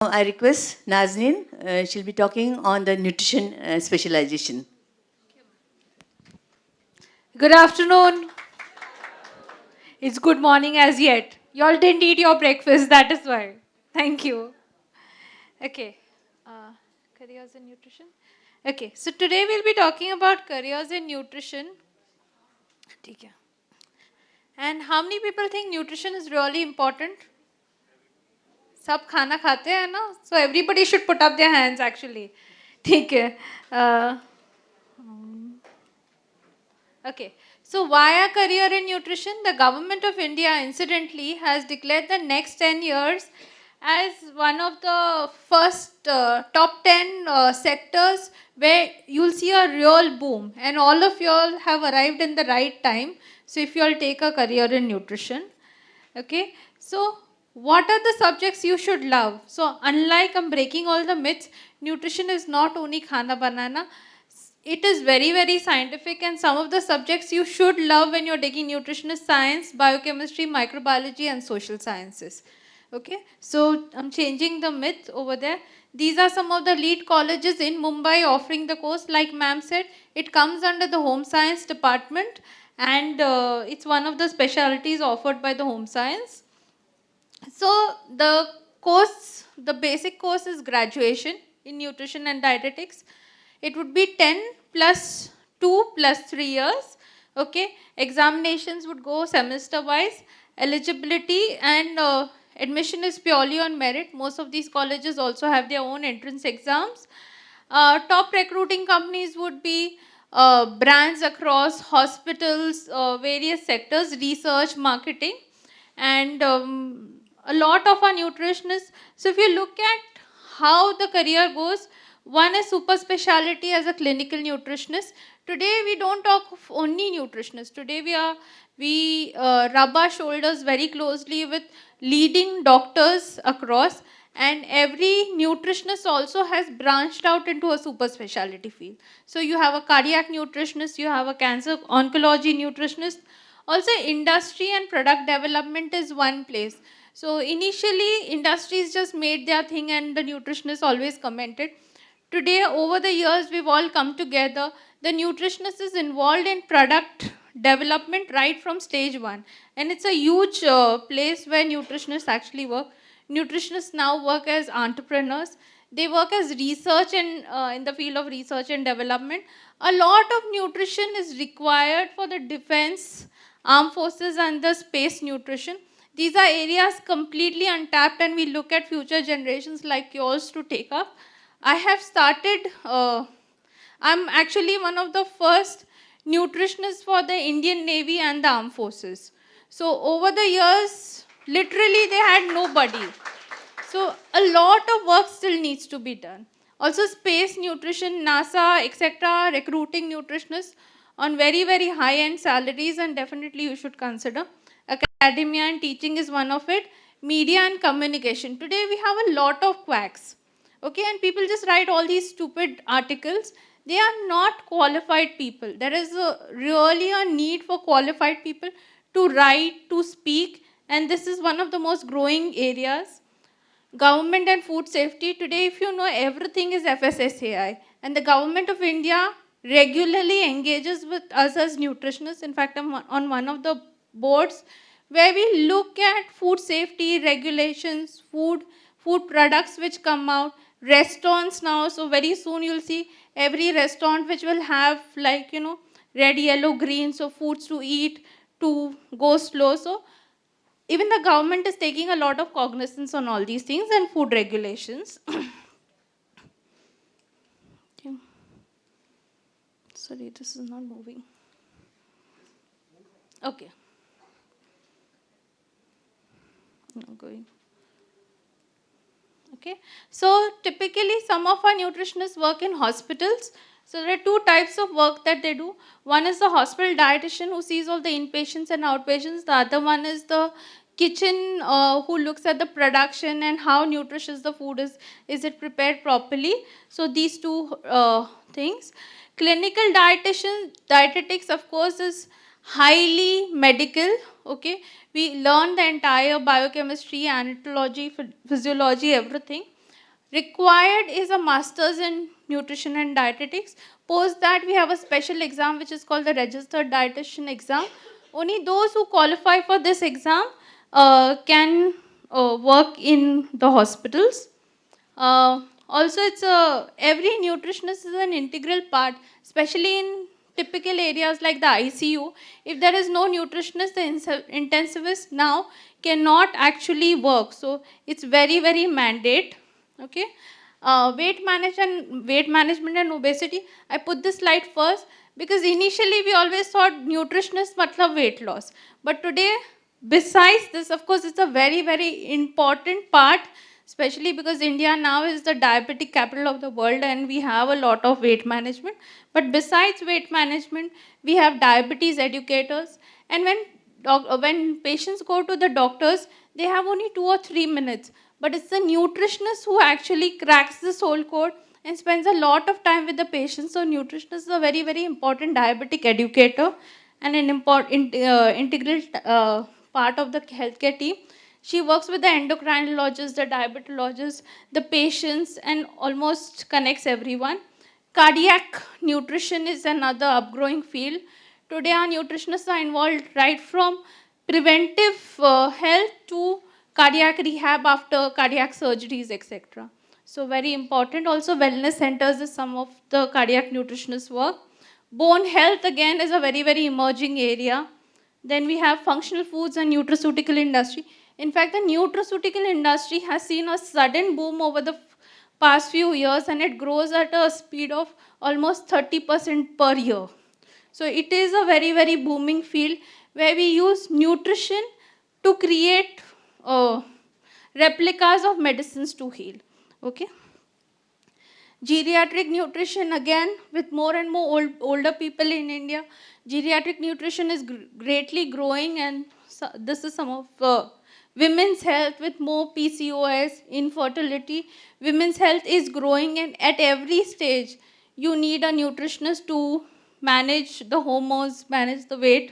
I request Naaznin, she'll be talking on the nutrition specialization. Good afternoon. It's good morning as yet. Y'all didn't eat your breakfast, that is why. Thank you. Okay. Careers in nutrition. Okay, so today we'll be talking about careers in nutrition. ठीक है. And how many people think nutrition is really important? सब खाना खाते हैं ना? So everybody should put up their hands actually. ठीक है. Okay, so why a career in nutrition? The government of India, incidentally, has declared the next 10 years as one of the first top 10 sectors where you'll see a real boom, and all of you all have arrived in the right time. So if you all take a career in nutrition, okay, so what are the subjects you should love? So unlike I'm breaking all the myths, nutrition is not only khana banana. It is very, very scientific, and some of the subjects you should love when you're taking nutrition is science, biochemistry, microbiology, and social sciences. Okay, so I'm changing the myth over there. These are some of the lead colleges in Mumbai offering the course. Like ma'am said, it comes under the home science department, and it's one of the specialties offered by the home science. So the course, the basic course is graduation in nutrition and dietetics. It would be 10 plus 2 plus 3 years. Okay, examinations would go semester wise. Eligibility and admission is purely on merit. Most of these colleges also have their own entrance exams. Top recruiting companies would be brands across hospitals, various sectors, research, marketing, and a lot of our nutritionists. So if you look at how the career goes, one is super specialty as a clinical nutritionist. Today we don't talk of only nutritionists. Today we rub our shoulders very closely with leading doctors across, and every nutritionist also has branched out into a super specialty field. So you have a cardiac nutritionist, you have a cancer oncology nutritionist. Also industry and product development is one place. So initially industries just made their thing and the nutritionists always commented. Today, over the years, we've all come together. The nutritionist is involved in product development right from stage one. And it's a huge place where nutritionists actually work. Nutritionists now work as entrepreneurs. They work as research and in the field of research and development. A lot of nutrition is required for the defense, armed forces, and the space nutrition. These are areas completely untapped, and we look at future generations like yours to take up. I have started, I'm actually one of the first nutritionists for the Indian Navy and the Armed Forces. So over the years, literally they had nobody. So a lot of work still needs to be done. Also space nutrition, NASA, etc., recruiting nutritionists on very, very high-end salaries, and definitely you should consider. Academia and teaching is one of it. Media and communication. Today we have a lot of quacks. Okay, and people just write all these stupid articles. They are not qualified people. There is really a need for qualified people to write, to speak, and this is one of the most growing areas. Government and food safety. Today, if you know, everything is FSSAI, and the government of India regularly engages with us as nutritionists. In fact, I'm on one of the boards where we look at food safety regulations, food products which come out, restaurants now. So very soon you'll see every restaurant which will have, like, you know, red, yellow, green, so foods to eat, to go slow. So even the government is taking a lot of cognizance on all these things and food regulations. Okay. Sorry, this is not moving. Okay. Not going. Okay, so typically some of our nutritionists work in hospitals. So there are two types of work that they do. One is the hospital dietitian who sees all the inpatients and outpatients. The other one is the kitchen who looks at the production and how nutritious the food is it prepared properly. So these two things. Clinical dietetics of course is highly medical. Okay, we learn the entire biochemistry, anatology, physiology, everything. Required is a master's in nutrition and dietetics. Post that, we have a special exam which is called the registered dietitian exam. Only those who qualify for this exam can work in the hospitals. Also, every nutritionist is an integral part, especially in typical areas like the ICU. If there is no nutritionist, the intensivist now cannot actually work. So it's very, very mandate. Okay. Weight management and obesity. I put this slide first because initially we always thought nutritionist matlab weight loss. But today, besides this, of course, it's a very, very important part, especially because India now is the diabetic capital of the world and we have a lot of weight management. But besides weight management, we have diabetes educators. And when patients go to the doctors, they have only 2 or 3 minutes. But it's the nutritionist who actually cracks this whole code and spends a lot of time with the patient. So nutritionist is a very, very important diabetic educator and an integral part of the healthcare team. She works with the endocrinologist, the diabetologist, the patients, and almost connects everyone. Cardiac nutrition is another upgrowing field. Today, our nutritionists are involved right from preventive health to cardiac rehab after cardiac surgeries, etc. So, very important. Also, wellness centers is some of the cardiac nutritionist work. Bone health, again, is a very, very emerging area. Then we have functional foods and nutraceutical industry. In fact, the nutraceutical industry has seen a sudden boom over the past few years, and it grows at a speed of almost 30% per year. So it is a very, very booming field where we use nutrition to create replicas of medicines to heal. Okay. Geriatric nutrition, again, with more and more older people in India, geriatric nutrition is greatly growing, and this is some of women's health with more PCOS, infertility. Women's health is growing, and at every stage, you need a nutritionist to manage the hormones, manage the weight.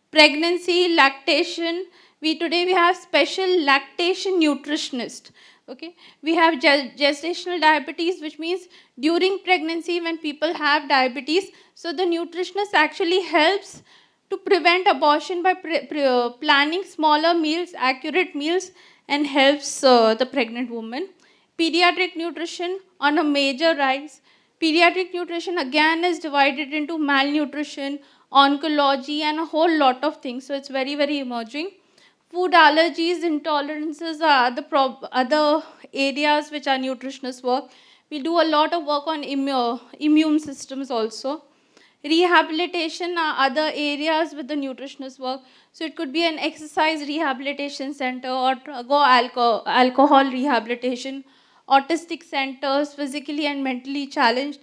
Pregnancy, lactation. Today we have special lactation nutritionist. Okay, we have gestational diabetes, which means during pregnancy when people have diabetes, so the nutritionist actually helps to prevent abortion by planning smaller meals, accurate meals, and helps the pregnant woman. Pediatric nutrition on a major rise. Pediatric nutrition again is divided into malnutrition, oncology, and a whole lot of things. So it's very, very emerging. Food allergies, intolerances are other areas which our nutritionists work. We do a lot of work on immune systems also. Rehabilitation are other areas with the nutritionist work. So it could be an exercise rehabilitation center or alcohol rehabilitation, autistic centers, physically and mentally challenged.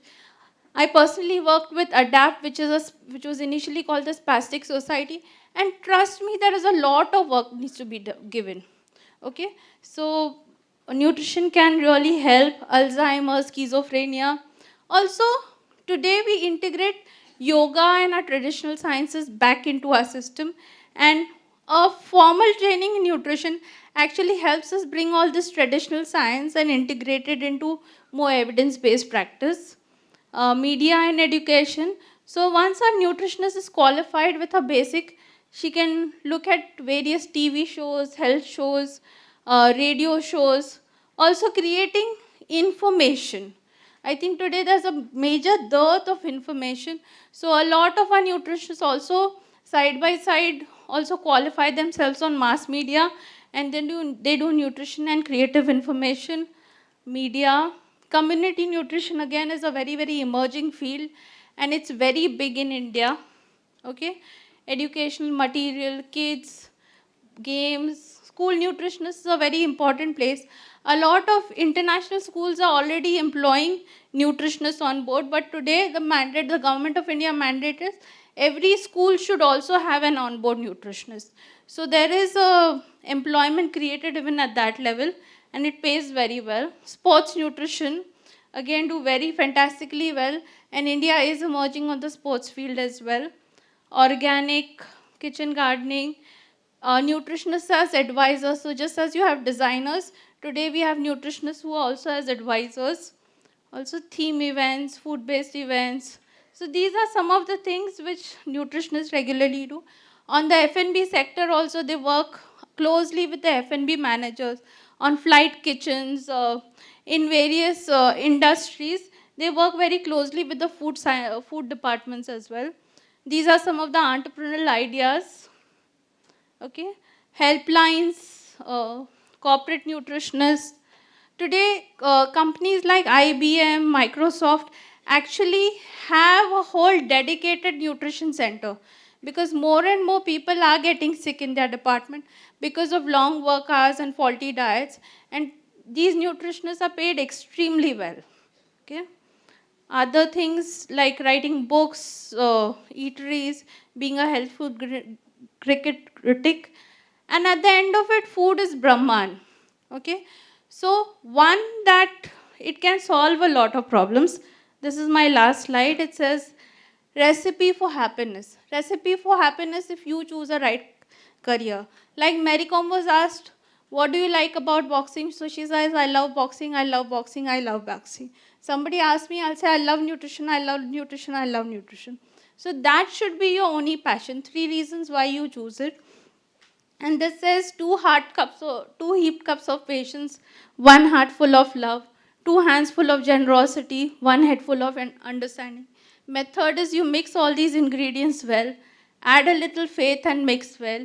I personally worked with ADAPT, which was initially called the Spastic Society, and trust me, there is a lot of work needs to be given. Okay, so nutrition can really help Alzheimer's, schizophrenia. Also, today we integrate yoga and our traditional sciences back into our system, and a formal training in nutrition actually helps us bring all this traditional science and integrate it into more evidence-based practice. Media and education. So once a nutritionist is qualified with a basic, she can look at various TV shows, health shows, radio shows, also creating information. I think today there's a major dearth of information. So a lot of our nutritionists also side by side also qualify themselves on mass media, and then they do nutrition and creative information. Media. Community nutrition again is a very, very emerging field, and it's very big in India. Okay, educational material, kids, games, school nutritionists is a very important place. A lot of international schools are already employing nutritionists on board, but today the government of India mandate is every school should also have an on-board nutritionist. So there is a employment created even at that level, and it pays very well. Sports nutrition, again, do very fantastically well, and India is emerging on the sports field as well. Organic, kitchen gardening, nutritionists as advisors. So just as you have designers, Today we have nutritionists who also as advisors, also theme events, food-based events. So these are some of the things which nutritionists regularly do. On the F&B sector also, they work closely with the F&B managers on flight kitchens, in various industries. They work very closely with the food departments as well. These are some of the entrepreneurial ideas. Okay, helplines, corporate nutritionists. Today, companies like IBM, Microsoft actually have a whole dedicated nutrition center because more and more people are getting sick in their department because of long work hours and faulty diets, and these nutritionists are paid extremely well. Okay. Other things like writing books, eateries, being a health food cricket critic, and at the end of it, food is Brahman. Okay, so one that it can solve a lot of problems. This is my last slide. It says recipe for happiness. Recipe for happiness if you choose a right career. Like Mary Kom was asked, what do you like about boxing? So she says, I love boxing, I love boxing, I love boxing. Somebody asks me, I'll say, I love nutrition, I love nutrition, I love nutrition. So that should be your only passion. 3 reasons why you choose it. And this says 2 heaped cups of patience, 1 heart full of love, 2 hands full of generosity, 1 head full of understanding. Method is you mix all these ingredients well, add a little faith and mix well,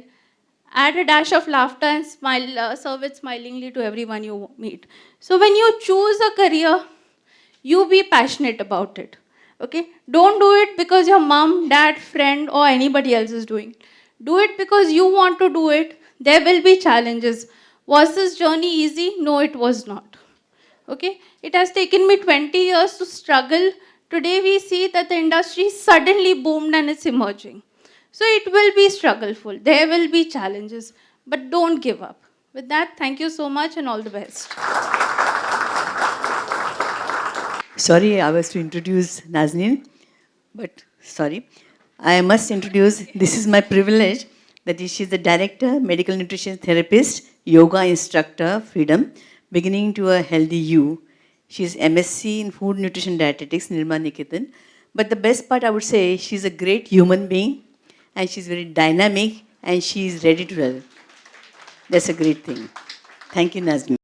add a dash of laughter and smile, serve it smilingly to everyone you meet. So when you choose a career, you be passionate about it. Okay? Don't do it because your mom, dad, friend, or anybody else is doing it. Do it because you want to do it. There will be challenges. Was this journey easy? No, it was not. Okay? It has taken me 20 years to struggle. Today we see that the industry suddenly boomed and it's emerging. So it will be struggleful. There will be challenges. But don't give up. With that, thank you so much and all the best. Sorry, I was to introduce Naaznin, but sorry. I must introduce, this is my privilege, that is, she's the director, medical nutrition therapist, yoga instructor, freedom, beginning to a healthy you. She's M.Sc in food nutrition dietetics, Nirmala Niketan. But the best part, I would say, she's a great human being, and she's very dynamic, and she's ready to help. That's a great thing. Thank you, Naaznin.